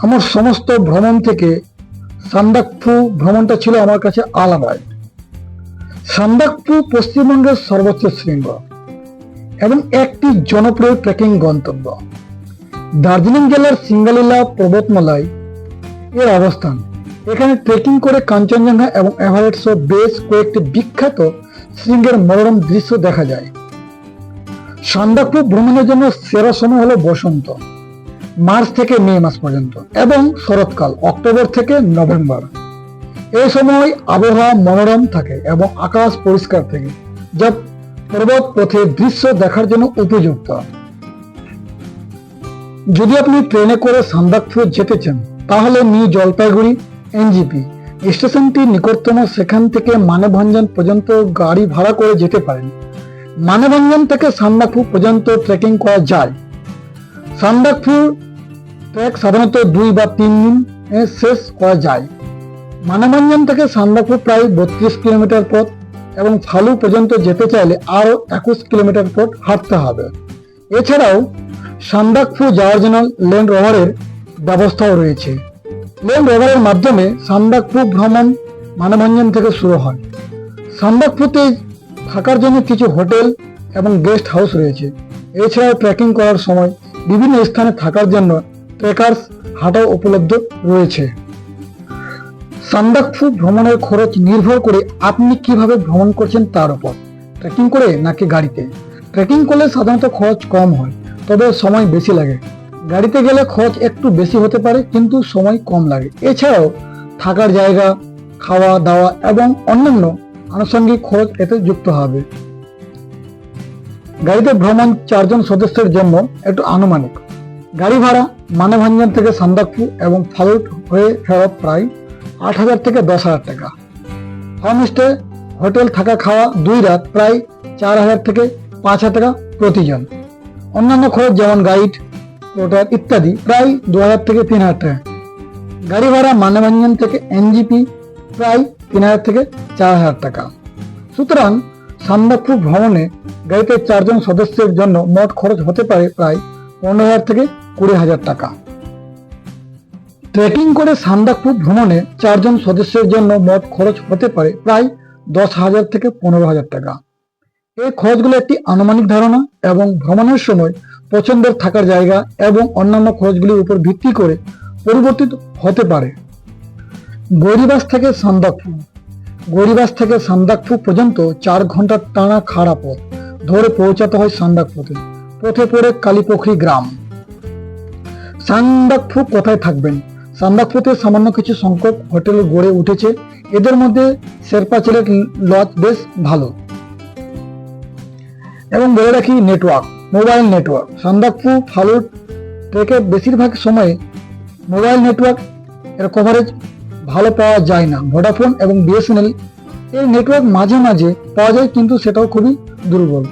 আমার সমস্ত ভ্রমণ থেকে সান্দাকফু ভ্রমণটা ছিল আমার কাছে আলাদা। সান্দাকফু পশ্চিমবঙ্গের সর্বোচ্চ শৃঙ্গ এবং একটি জনপ্রিয় ট্রেকিং গন্তব্য। দার্জিলিং জেলার সিঙ্গালীলা পর্বতমালায় এর অবস্থান। এখানে ট্রেকিং করে কাঞ্চনজঙ্ঘা এবং এভারেস্ট সহ বেশ কয়েকটি বিখ্যাত শৃঙ্গের মনোরম দৃশ্য দেখা যায়। সান্দাকফু ভ্রমণের জন্য সেরা সময় হলো বসন্ত, মার্চ থেকে মে মাস পর্যন্ত, এবং শরৎকাল, অক্টোবর থেকে নভেম্বর। এই সময় আবহাওয়া মনোরম থাকে এবং আকাশ পরিষ্কার থাকে, যা পর্বত পথে দৃশ্য দেখার জন্য উপযুক্ত। যদি আপনি ট্রেনে করে সান্দাকফু যেতে চান তাহলে নিউ জলপাইগুড়ি এনজিপি স্টেশনটি নিকটতম, সেখান থেকে মানেভঞ্জন পর্যন্ত গাড়ি ভাড়া করে যেতে পারেন। মানেভঞ্জন থেকে সান্দাকফু পর্যন্ত ট্রেকিং করা যায়। সান্দাকফু ট্রেক সাধারণত 2 বা 3 দিন শেষ করা যায়। মানেভঞ্জন থেকে সান্দাকফু প্রায় 32 কিলোমিটার পথ এবং ফালু পর্যন্ত যেতে চাইলে আরো 21 কিলোমিটার পথ হাঁটতে হবে। এছাড়াও সান্দাকফু যাওয়ার জন্য ল্যান্ড রোভারের ব্যবস্থাও রয়েছে। ল্যান্ড রোভারের মাধ্যমে সান্দাকফু ভ্রমণ মানেভঞ্জন থেকে শুরু হয়। সান্দাকফুতে থাকার জন্য কিছু হোটেল এবং গেস্ট হাউস রয়েছে। এছাড়াও ট্রেকিং করার সময় বিভিন্ন স্থানে থাকার জন্য ট্রেকার্স হাটও উপলব্ধ রয়েছে। সান্দাকফু ভ্রমণের খরচ নির্ভর করে আপনি কিভাবে ভ্রমণ করছেন তার উপর, ট্রেকিং করে নাকি গাড়িতে। ট্রেকিং করলে সাধারণত খরচ কম হয়, তবে সময় বেশি লাগে। গাড়িতে গেলে খরচ একটু বেশি হতে পারে কিন্তু সময় কম লাগে। এছাড়াও থাকার জায়গা, খাওয়া দাওয়া এবং অন্যান্য আনুষঙ্গিক খরচ এতে যুক্ত হবে। গাড়িতে ভ্রমণ 4 জন সদস্যের জন্য একটু আনুমানিক গাড়ি ভাড়া মানেভঞ্জন থেকে সান্দাকফু এবং ফালুট হয়ে ফেরত প্রায় 8,000 থেকে 10,000 টাকা। হোমস্টে হোটেল থাকা খাওয়া 2 রাত প্রায় 4,000 থেকে 5,000 টাকা প্রতিজন। অন্যান্য খরচ যেমন গাইড, পোর্টার ইত্যাদি প্রায় 2,000 থেকে 3,000 টাকা। গাড়ি ভাড়া মানেভঞ্জন থেকে এনজিপি প্রায় 3,000 থেকে 4,000 টাকা। সুতরাং সান্দাকফু ভ্রমণে গাড়িতে 4 জন সদস্যের জন্য মোট খরচ হতে পারে প্রায় 15,000 থেকে 20,000 টাকা। ট্রেকিং করে সান্দাকফু ভ্রমণে 4 জন সদস্যের জন্য মোট খরচ হতে পারে প্রায় 10,000 থেকে 15,000 টাকা। এই খরচগুলো একটি আনুমানিক ধারণা এবং ভ্রমণের সময় পছন্দের থাকার জায়গা এবং অন্যান্য খরচগুলির উপর ভিত্তি করে পরিবর্তিত হতে পারে। গৌরীবাস থেকে সান্দাকফু। গৌরীবাস থেকে সান্দাকফু পর্যন্ত 4 ঘন্টা টানা খাড়া পথ ধরে পৌঁছাতে হয় সান্দাকফুতে। পথে পড়ে কালীপুখুরি গ্রাম। সান্দাকফু কোথায় থাকবেন? সান্দাকফুতে সামান্য কিছু সংখ্যক হোটেল গড়ে উঠেছে। এদের মধ্যে শেরপা ছেলের লজ বেশ ভালো। এবং বলে রাখি network, mobile network. Sandakphu Phalut ট্রেকে বেশিরভাগ সময়ে মোবাইল নেটওয়ার্ক এর কভারেজ ভালো পাওয়া যায় না। ভোডাফোন এবং বিএসএনএল এর নেটওয়ার্ক মাঝে মাঝে পাওয়া যায়, কিন্তু সেটাও খুবই দুর্বল।